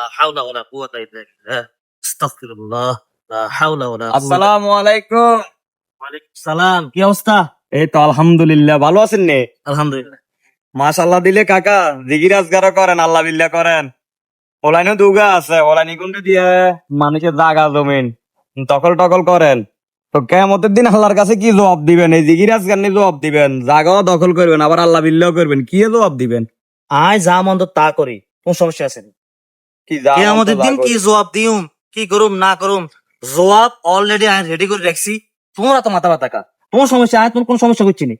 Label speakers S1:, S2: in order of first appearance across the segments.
S1: লা হাওলা ওয়ালা কুওয়াতা ইল্লা বিল্লাহ। আস্তাগফিরুল্লাহ। লা হাওলা ওয়ালা কুওয়াতা।
S2: আসসালামু আলাইকুম।
S1: ওয়ালাইকুম সালাম। কি অবস্থা?
S2: এই তো আলহামদুলিল্লাহ, ভালো আছেন নে?
S1: আলহামদুলিল্লাহ।
S2: মাশাআল্লাহ দিলে কাকা, জিগির আজগারও করেন, আল্লাহ বিল্লাহ করেন। ওলাইনও দুগা আছে, ওলাইনি গুন্ডে দিয়ে মানুষের জাগা জমিন টকল টকল করেন। তো কিয়ামতের দিন আল্লাহর কাছে কি জবাব দিবেন? এই জিগির আজগার নিয়ে জবাব দিবেন, জাগাও দখল করবেন, আবার আল্লাহ বিল্লাহ করবেন, কি জবাব দিবেন?
S1: আয় যা মন্দ তা করি, কোন সমস্যা আছে?
S2: কি যা
S1: কিয়ামতের দিন
S2: মতো
S1: কি জবাব দিউম, কি করুম না করুম, জবাব অলরেডি আয় রেডি করে রাখছি। তোমরা তো মাথা ব্যথা কা, তোমার সমস্যা আয়, তোমার কোন সমস্যা করছি নি।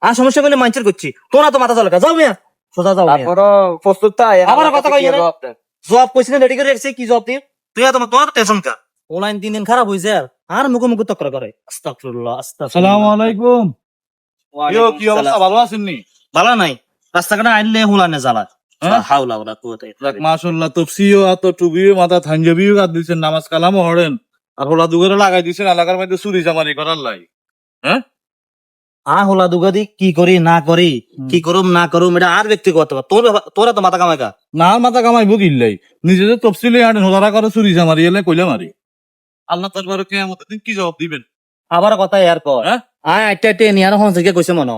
S1: আর সমস্যা করলে মাইন্সের করছি, তোমরা তো মাথা চলে যাও মিয়া, সোজা যাও মিয়া।
S2: তারপরও প্রস্তুত তাই
S1: আবার কথা কই না, জবাব কইছি না রেডি করে রাখছি, কি জবাব দিম? তুই তোমার তোমার টেনশন কা, অনলাইন দিন দিন খারাপ হইছে আর মুখে মুখে তক্কর করে। আস্তাগফিরুল্লাহ আস্তাগফিরুল্লাহ।
S3: আসসালামু আলাইকুম। কি অবস্থা, ভালো আছেন নি?
S1: ভালো নাই, রাস্তাঘাটে আইলে হুলানে জ্বালা।
S3: হ্যাঁ?
S1: হাওলা ওয়ালা কুওয়াতা ইল্লা বিল্লাহ।
S3: মাশাআল্লাহ, তফসিও আত টুবিও মাথা থাঞ্জাবিও কাট দিছেন, নামাজ কালামও হরেন, আর হোলা দুগরে লাগাই দিছেন এলাকার মধ্যে চুরি চামারি করার লাই। হ্যাঁ,
S1: হোলা দুগাদি কি করি না করি, কি করুম না করুম, এটা আর ব্যক্তিগত ব্যাপার। তোরা তো মাথা কামাইকা।
S3: না মাথা কামাইবো কিল্লাই, নিজে যে তফসিলে আনেন হোলারা করে চুরি চামারি এলে কইলে মারি। আল্লাহ তারপরে কিয়ামতের দিন কি জবাব দিবেন?
S1: আবার কথা এর পর
S3: হ্যাঁ?
S1: আয় একটা একটা নিয়ে আর হন থেকে কইছে মনো,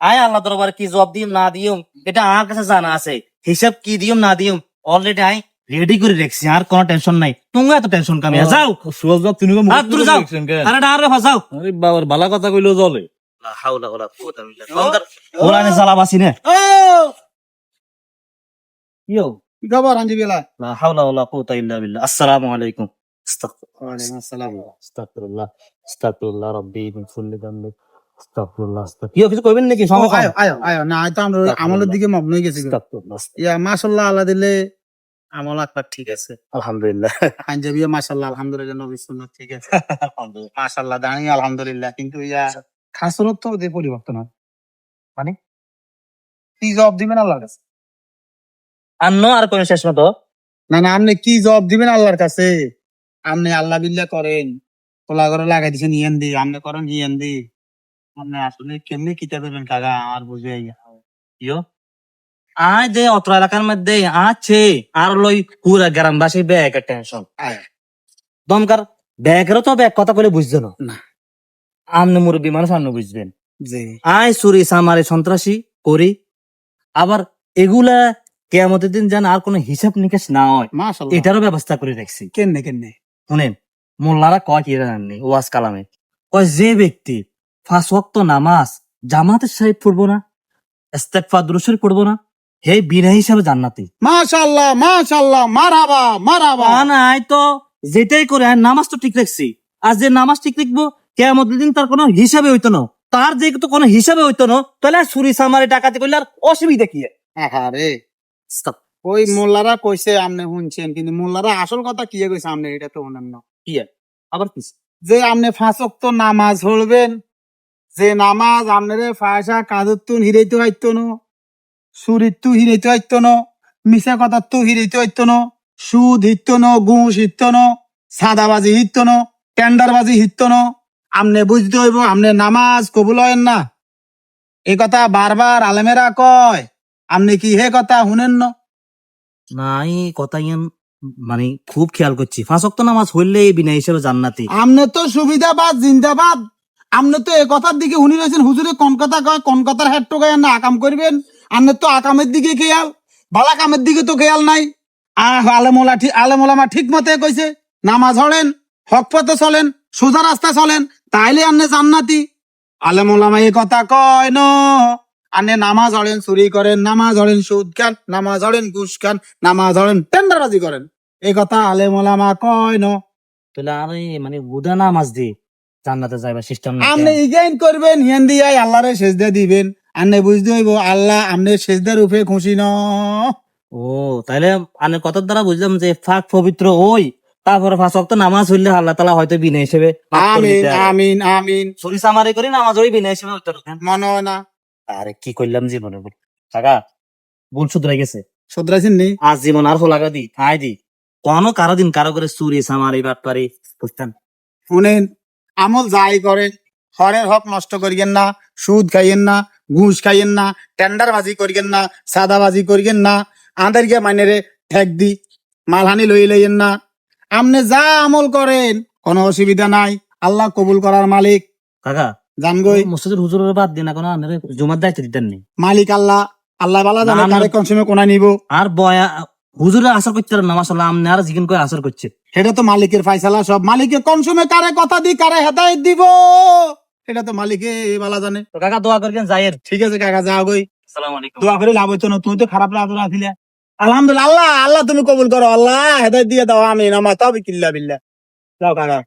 S1: আয় আল্লাহ দরবারে কি জবাব দিম না দিম এটা আমার কাছে জানা আছে। হিসাব কি দিম না দিম অলরেডি আই রেডি করে রাখছি, আর কোনো টেনশন নাই। তুমি এত টেনশন কামিয়া যাও,
S3: সুয়াজ বাপ তুমি
S1: আর তুই যাও, আরে ডারে ফাসাও।
S3: আরে বাবার বালা কথা কইলেও চলে।
S1: লা হাওলা ওয়ালা কুওয়াতা ইল্লা বিল্লাহ। ওলানে জ্বালাবাসি না। ইয়ো
S4: কি খবর আঞ্জি বেলা?
S1: লা হাওলা ওয়ালা কুওয়াতা ইল্লা বিল্লাহ। আসসালামু আলাইকুম।
S4: ওয়ালাইকুম আসসালাম।
S1: আস্তাগফিরুল্লাহ আস্তাগফিরুল্লাহ রাব্বি মিন কুল্লি যামবি আস্তাগফিরুল্লাহ আস্তাগফিরুল্লাহ। কিছু কইবেন নাকি?
S4: ও, আয়ো আয়ো আয়ো না, আয় তো আমরা আমলের দিকে মগ্ন হয়ে গেছি। ইয়া মাশাআল্লাহ, আল্লাহ দিলে আমল আপনার ঠিক আছে,
S1: আলহামদুলিল্লাহ।
S4: পাঞ্জাবিও মাশাআল্লাহ আলহামদুলিল্লাহ, নবী সুন্নাত ঠিক আছে মাশাআল্লাহ, দাঁড়িয়ে আলহামদুলিল্লাহ। কিন্তু ইয়া খাসরত তো যে পরিবর্তন হয়, মানে কি জবাব দিবেন আল্লাহর কাছে?
S1: আন্ন আর কোন শেষ মতো
S4: না না, আপনি কি জবাব দিবেন আল্লাহর কাছে? আপনি আল্লাহ বিল্লাহ করেন, কোলা করে লাগাই দিছেন ইয়েন দি, আপনি করেন ইয়েন দি, আপনি আসলে কেমনি কিতা দেবেন কাকা আমার বুঝে
S1: ইয়ো আয় যে অত্র এলাকার মধ্যে আছে আর লই পুরা গ্রামবাসী ব্যাগ টেনশন দমকার ব্যাগেরও তো ব্যাগ কথা বলে বুঝছো
S4: না।
S1: আমনে মুরব্বী মানুষ আন্ন বুঝবেন।
S4: জি
S1: আয় চুরি সামারে সন্ত্রাসী করি, আবার এগুলা কিয়ামতের দিন যেন আর কোনো হিসাব নিকাশ না হয়
S4: মাশাআল্লাহ,
S1: এটারও ব্যবস্থা করে রাখছি।
S4: কেমনে কেমনে?
S1: শুনেন, মোল্লারা কয় কি জানেননি ওয়াজ কালামে কয়, যে ব্যক্তি 5 ওয়াক্ত নামাজ জামাতের সাহিব পড়বো না, ইস্তেগফার দুরূদ শরীফ পড়বো না, হে বিনা হিসাবে জান্নাতি।
S4: মাশাআল্লাহ মাশাআল্লাহ, মারহাবা মারহাবা।
S1: নাই তো যেটাই করে আর নামাজ তো ঠিক রাখছি, আর যে নামাজ ঠিক রাখবো কিয়ামতের দিন তার কোনো হিসাবে হইতো না, তার যে তো কোনো হিসাবে হইতো না, তাহলে আর চুরি চামারি ডাকাতি করলে আর অসুবিধা কি?
S4: আরে ওই মোল্লারা কইছে আপনি শুনছেন, কিন্তু মোল্লারা আসল কথা কি কইছে আপনি এটা তো শুনেন না।
S1: কি আবার কি?
S4: যে আপনি 5 ওয়াক্ত নামাজ পড়বেন, যে নামাজ আপনারে ফায়সা কাজতুন হিরাইতে হইতো না, সুরিত্তু হিরাইতে হইতো না, মিছা কথা তো হিরাইতে হইতো না, সুদ হিত্তো না, ঘুষ হিত্তো না, সাদাবাজি হিত্তো না, টেন্ডারবাজি হিত্তো না। আপনি বুঝতে হইব আপনি নামাজ কবুল হয় না, এই কথা বারবার আলেমেরা কয়। আপনি কি হে কথা শুনেন না?
S1: নাই কথা ইয়ান মানে খুব খেয়াল করছি, 5 ওয়াক্ত নামাজ হইলে বিনা হিসাবে জান্নাতি।
S4: আপনি তো সুবিধাবাদ জিন্দাবাদ, আপনি তো এই কথার দিকে শুনি রয়েছেন হুজুরে কোন কথা কয়, কোন কথার হেড টোকায় না আকাম করবেন। আপনি তো আকামের দিকে খেয়াল, বালা কামের দিকে তো খেয়াল নাই। আলেমোলামা ঠিক মতে কইছে নামাজ হলেন, হক পথে চলেন, সোজা রাস্তা চলেন, তাইলে আপনি জান্নাতি। আলেমোলামা এই কথা কয় ন, আপনি নামাজ হলেন চুরি করেন, নামাজ হলেন সুদ খান, নামাজ হলেন ঘুষ খান, নামাজ হলেন টেন্ডারবাজি করেন, এই কথা আলেমোলামা কয় ন।
S1: তাহলে আর মানে বুধা নামাজ দি জান্নাতে যাইবা সিস্টেম
S4: আপনি ইগাইন করবেন, হিয়ান দিয়ে আল্লাহরে সেজদা দিবেন, আপনি বুঝতে হইব আল্লাহ আপনি সেজদার রূপে খুশি ন।
S1: ও তাইলে আনে কথার দ্বারা বুঝলাম যে ফাঁক পবিত্র ওই, তারপরে 5 ওয়াক্ত নামাজ হইলে আল্লাহ তাআলা হয়তো বিনা হিসেবে
S4: আমিন আমিন আমিন।
S1: চুরি চামারি করি নামাজ ওই বিনা হিসেবে হইতো না।
S4: মনে হয় না
S1: আরে কি করলাম জীবনে বল কাকা, ভুল শুধরাই গেছে।
S4: শুধরাইছেন নি?
S1: আজ জীবন আর হোলাগা দি আয় দি কোনো কারো দিন কারো করে চুরি চামারি বাটপারি বুঝতেন।
S4: শুনেন, আমল যাই করেন হরের হক নষ্ট করিয়েন না, সুদ খাইয়েন না, ঘুষ খাইয়েন না, টেন্ডারবাজি করিয়েন না, সাদাবাজি করিয়েন না, আঁদের গিয়ে মাইনেরে ঠেক দি। মালহানি লই লইয়েন না। আপনি যা আমল করেন কোনো অসুবিধা নাই, আল্লাহ কবুল করার মালিক।
S1: কাকা
S4: জানগই
S1: মসজিদের হুজুরের বাদ দিন এখন আপনার জুমার দায়িত্ব দিতেন নি
S4: মালিক আল্লাহ, আল্লাহ বালা জানে
S1: না, না।
S4: কারে কোন সময় কোনায় নিব।
S1: আর বয়া হুজুরে আসর করতে না মাসাল্লাহ আমনে আর জিকিন করে আসর করছে
S4: সেটা তো মালিকের ফাইসালা, সব মালিকে কোন সময় কারে কথা দি কারে হেদায়েত দিব এটা তো মালিকে বালা জানে।
S1: তো কাকা দোয়া করেন যাইয়ের।
S4: ঠিক আছে কাকা, যাও গই,
S1: আসসালামু আলাইকুম।
S4: দোয়া করে লাভ হইতো না, তুমি তো খারাপ রাত রাখিলে। আলহামদুলিল্লাহ, আল্লাহ আল্লাহ তুমি কবুল করো, আল্লাহ হেদায়েত দিয়ে দাও, আমিন। আমার তবে কিল্লা বিল্লাহ। যাও কাকা।